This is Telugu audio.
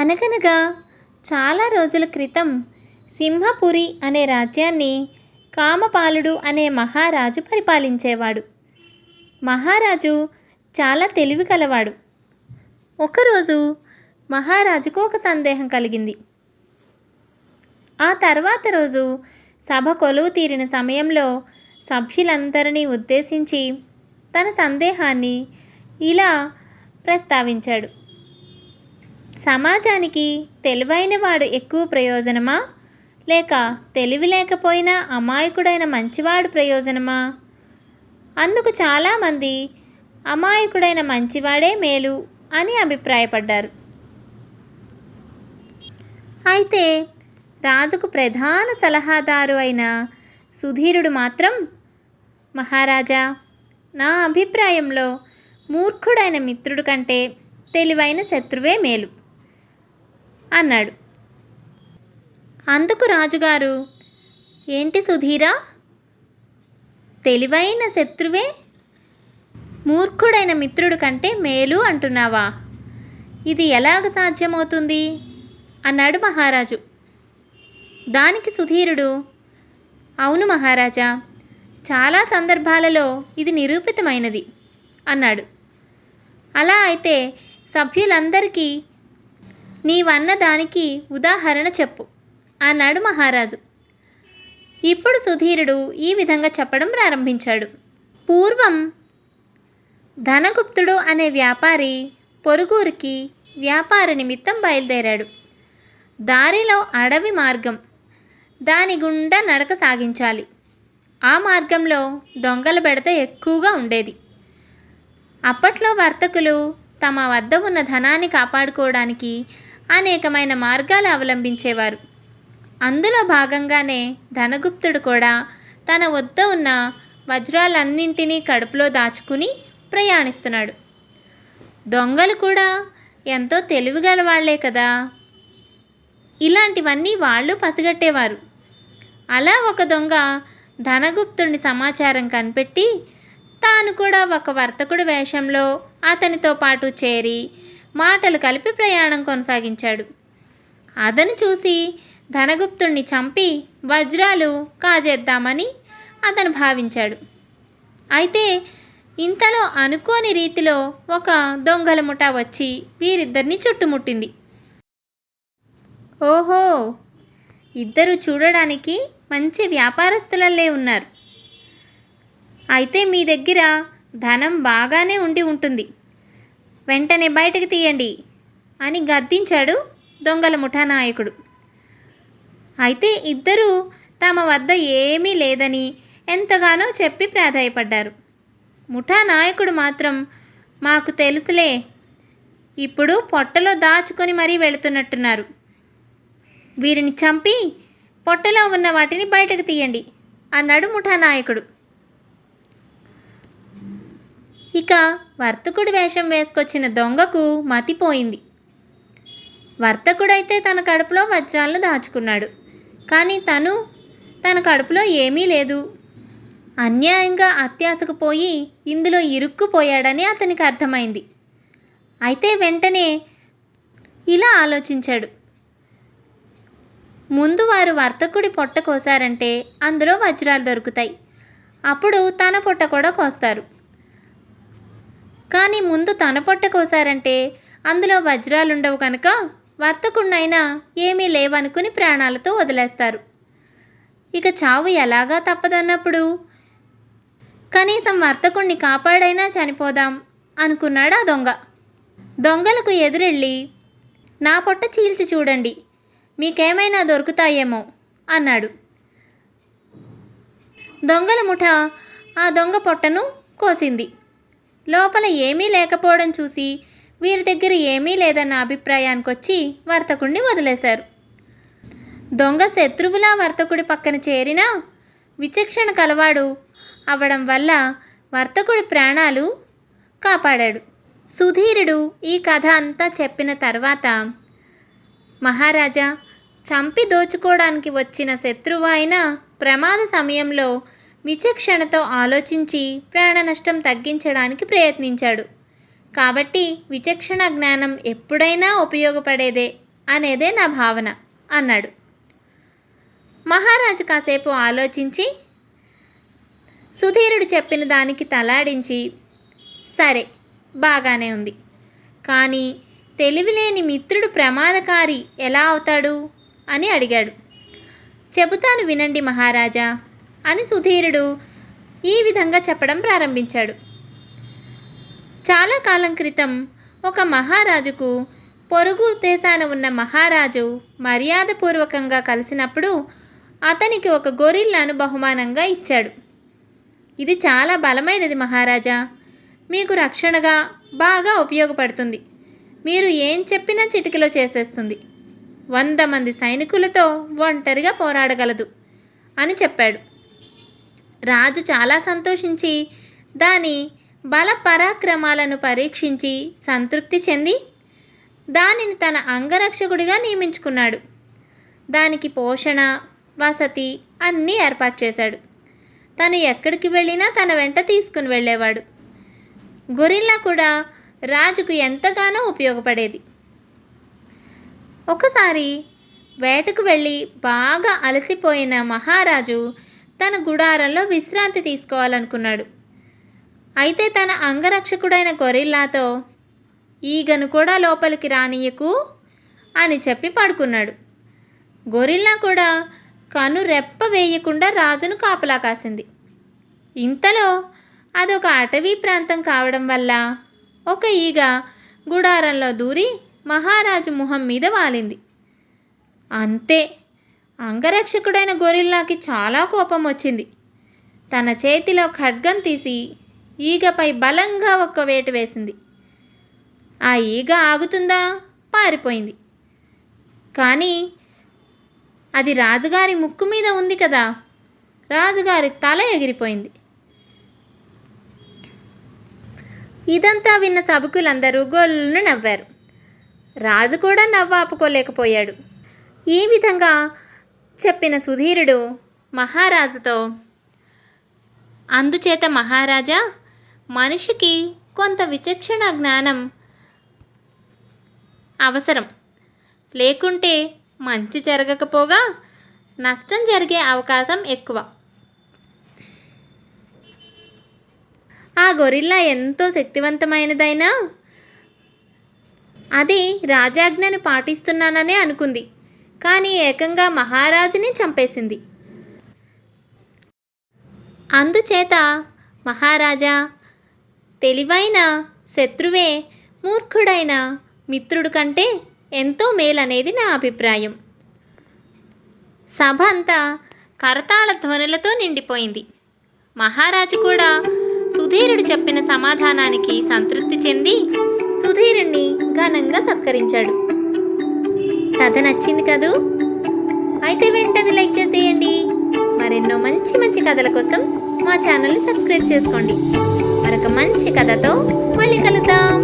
అనగనగా చాలా రోజుల క్రితం సింహపురి అనే రాజ్యాన్ని కామపాలుడు అనే మహారాజు పరిపాలించేవాడు. మహారాజు చాలా తెలివి కలవాడు. ఒకరోజు మహారాజుకు ఒక సందేహం కలిగింది. ఆ తర్వాత రోజు సభ కొలువు తీరిన సమయంలో సభ్యులందరినీ ఉద్దేశించి తన సందేహాన్ని ఇలా ప్రస్తావించాడు. సమాజానికి తెలివైన వాడు ఎక్కువ ప్రయోజనమా, లేక తెలివి లేకపోయినా అమాయకుడైన మంచివాడు ప్రయోజనమా? అందుకు చాలామంది అమాయకుడైన మంచివాడే మేలు అని అభిప్రాయపడ్డారు. అయితే రాజుకు ప్రధాన సలహాదారు అయిన సుధీరుడు మాత్రం, మహారాజా, నా అభిప్రాయంలో మూర్ఖుడైన మిత్రుడి కంటే తెలివైన శత్రువే మేలు అన్నాడు. అందుకు రాజుగారు, ఏంటి సుధీరా, తెలివైన శత్రువే మూర్ఖుడైన మిత్రుడి కంటే మేలు అంటున్నావా? ఇది ఎలాగ సాధ్యమవుతుంది అన్నాడు మహారాజు. దానికి సుధీరుడు, అవును మహారాజా, చాలా సందర్భాలలో ఇది నిరూపితమైనది అన్నాడు. అలా అయితే సభ్యులందరికీ నీవన్న దానికి ఉదాహరణ చెప్పు అన్నాడు మహారాజు. ఇప్పుడు సుధీరుడు ఈ విధంగా చెప్పడం ప్రారంభించాడు. పూర్వం ధనగుప్తుడు అనే వ్యాపారి పొరుగురికి వ్యాపార నిమిత్తం బయలుదేరాడు. దారిలో అడవి మార్గం, దాని గుండా నడక సాగించాలి. ఆ మార్గంలో దొంగల బెడద ఎక్కువగా ఉండేది. అప్పట్లో వర్తకులు తమ వద్ద ఉన్న ధనాన్ని కాపాడుకోవడానికి అనేకమైన మార్గాలు అవలంబించేవారు. అందులో భాగంగానే ధనగుప్తుడు కూడా తన వద్ద ఉన్న వజ్రాలన్నింటినీ కడుపులో దాచుకుని ప్రయాణిస్తున్నాడు. దొంగలు కూడా ఎంతో తెలివిగల వాళ్లే కదా. ఇలాంటివన్నీ వాళ్ళు పసిగట్టేవారు. అలా ఒక దొంగ ధనగుప్తుడిని సమాచారం కనిపెట్టి తాను కూడా ఒక వర్తకుడి వేషంలో అతనితో పాటు చేరి మాటలు కలిపి ప్రయాణం కొనసాగించాడు. అతను చూసి ధనగుప్తుడిని చంపి వజ్రాలు కాజేద్దామని అతను భావించాడు. అయితే ఇంతలో అనుకోని రీతిలో ఒక దొంగల ముఠా వచ్చి వీరిద్దరిని చుట్టుముట్టింది. ఓహో, ఇద్దరు చూడడానికి మంచి వ్యాపారస్తులల్లే ఉన్నారు. అయితే మీ దగ్గర ధనం బాగానే ఉండి ఉంటుంది, వెంటనే బయటకు తీయండి అని గద్దించాడు దొంగల ముఠా నాయకుడు. అయితే ఇద్దరూ తమ వద్ద ఏమీ లేదని ఎంతగానో చెప్పి ప్రాధేయపడ్డారు. ముఠా నాయకుడు మాత్రం, మాకు తెలుసులే, ఇప్పుడు పొట్టలో దాచుకొని మరీ వెళుతున్నట్టున్నారు, వీరిని చంపి పొట్టలో ఉన్న వాటిని బయటకు తీయండి అన్నాడు ముఠా నాయకుడు. ఇక వర్తకుడి వేషం వేసుకొచ్చిన దొంగకు మతిపోయింది. వర్తకుడైతే తన కడుపులో వజ్రాలను దాచుకున్నాడు, కానీ తన కడుపులో ఏమీ లేదు. అన్యాయంగా అత్యాశకు పోయి ఇందులో ఇరుక్కుపోయాడని అతనికి అర్థమైంది. అయితే వెంటనే ఇలా ఆలోచించాడు. ముందు వారు వర్తకుడి పొట్ట కోసారంటే అందులో వజ్రాలు దొరుకుతాయి, అప్పుడు తన పొట్ట కూడా కోస్తారు. కానీ ముందు తన పొట్ట కోసారంటే అందులో వజ్రాలుండవు కనుక వర్తకుడినైనా ఏమీ లేవనుకుని ప్రాణాలతో వదిలేస్తారు. ఇక చావు ఎలాగా తప్పదన్నప్పుడు కనీసం వర్తకుడిని కాపాడైనా చనిపోదాం అనుకున్నాడు ఆ దొంగ. దొంగలకు ఎదురెళ్ళి, నా పొట్ట చీల్చి చూడండి, మీకేమైనా దొరుకుతాయేమో అన్నాడు. దొంగల ముఠా ఆ దొంగ పొట్టను కోసింది. లోపల ఏమీ లేకపోవడం చూసి వీరి దగ్గర ఏమీ లేదన్న అభిప్రాయానికి వచ్చి వర్తకుడిని వదిలేశారు. దొంగ శత్రువులా వర్తకుడి పక్కన చేరినా విచక్షణ కలవాడు అవ్వడం వల్ల వర్తకుడి ప్రాణాలు కాపాడాడు. సుధీరుడు ఈ కథ అంతా చెప్పిన తర్వాత, మహారాజా, చంపి దోచుకోవడానికి వచ్చిన శత్రువు అయిన ప్రమాద సమయంలో విచక్షణతో ఆలోచించి ప్రాణ నష్టం తగ్గించడానికి ప్రయత్నించాడు. కాబట్టి విచక్షణ జ్ఞానం ఎప్పుడైనా ఉపయోగపడేదే అనేదే నా భావన అన్నాడు. మహారాజు కాసేపు ఆలోచించి సుధీరుడు చెప్పిన దానికి తలాడించి, సరే బాగానే ఉంది, కానీ తెలివిలేని మిత్రుడు ప్రమాదకారి ఎలా అవుతాడు అని అడిగాడు. చెబుతాను వినండి మహారాజా అని సుధీరుడు ఈ విధంగా చెప్పడం ప్రారంభించాడు. చాలా కాలం క్రితం ఒక మహారాజుకు పొరుగు దేశాన ఉన్న మహారాజు మర్యాదపూర్వకంగా కలిసినప్పుడు అతనికి ఒక గొరిల్లాను బహుమానంగా ఇచ్చాడు. ఇది చాలా బలమైనది మహారాజా, మీకు రక్షణగా బాగా ఉపయోగపడుతుంది, మీరు ఏం చెప్పినా చిటికలో చేసేస్తుంది, 100 మంది సైనికులతో ఒంటరిగా పోరాడగలదు అని చెప్పాడు. రాజు చాలా సంతోషించి దాని బల పరాక్రమాలను పరీక్షించి సంతృప్తి చెంది దానిని తన అంగరక్షకుడిగా నియమించుకున్నాడు. దానికి పోషణ, వసతి అన్నీ ఏర్పాటు చేశాడు. తను ఎక్కడికి వెళ్ళినా తన వెంట తీసుకుని వెళ్ళేవాడు. గొరిల్లా కూడా రాజుకు ఎంతగానో ఉపయోగపడేది. ఒకసారి వేటకు వెళ్ళి బాగా అలసిపోయిన మహారాజు తన గుడారంలో విశ్రాంతి తీసుకోవాలనుకున్నాడు. అయితే తన అంగరక్షకుడైన గొరిల్లాతో, ఈగను కూడా లోపలికి రానియకు అని చెప్పి పడుకున్నాడు. గొరిల్లా కూడా కను రెప్ప వేయకుండా రాజును కాపలా కాసింది. ఇంతలో అదొక అటవీ ప్రాంతం కావడం వల్ల ఒక ఈగ గుడారంలో దూరి మహారాజు మొహం మీద వాలింది. అంతే, అంగరక్షకుడైన గొరిల్లాకి చాలా కోపం వచ్చింది. తన చేతిలో ఖడ్గం తీసి ఈగపై బలంగా ఒక్క వేటు వేసింది. ఆ ఈగ ఆగుతుందా? పారిపోయింది. కానీ అది రాజుగారి ముక్కు మీద ఉంది కదా, రాజుగారి తల ఎగిరిపోయింది. ఇదంతా విన్న సభికులందరూ గొల్లున నవ్వారు. రాజు కూడా నవ్వు ఆపుకోలేకపోయాడు. ఈ విధంగా చెప్పిన సుధీరుడు మహారాజుతో, అందుచేత మహారాజా, మనిషికి కొంత విచక్షణ జ్ఞానం అవసరం, లేకుంటే మంచి జరగకపోగా నష్టం జరిగే అవకాశం ఎక్కువ. ఆ గొరిల్లా ఎంతో శక్తివంతమైనదైనా అది రాజాజ్ఞను పాటిస్తున్నాననే అనుకుంది, కానీ ఏకంగా మహారాజుని చంపేసింది. అందుచేత మహారాజా, తెలివైన శత్రువే మూర్ఖుడైన మిత్రుడు కంటే ఎంతో మేలనేది నా అభిప్రాయం. సభ అంతా కరతాళ ధ్వనులతో నిండిపోయింది. మహారాజు కూడా సుధీరుడు చెప్పిన సమాధానానికి సంతృప్తి చెంది సుధీరుణ్ణి ఘనంగా సత్కరించాడు. కథ నచ్చింది కదూ? అయితే వెంటనే లైక్ చేసేయండి. మరెన్నో మంచి మంచి కథల కోసం మా ఛానల్ని సబ్స్క్రైబ్ చేసుకోండి. మరొక మంచి కథతో మళ్ళీ కలుద్దాం.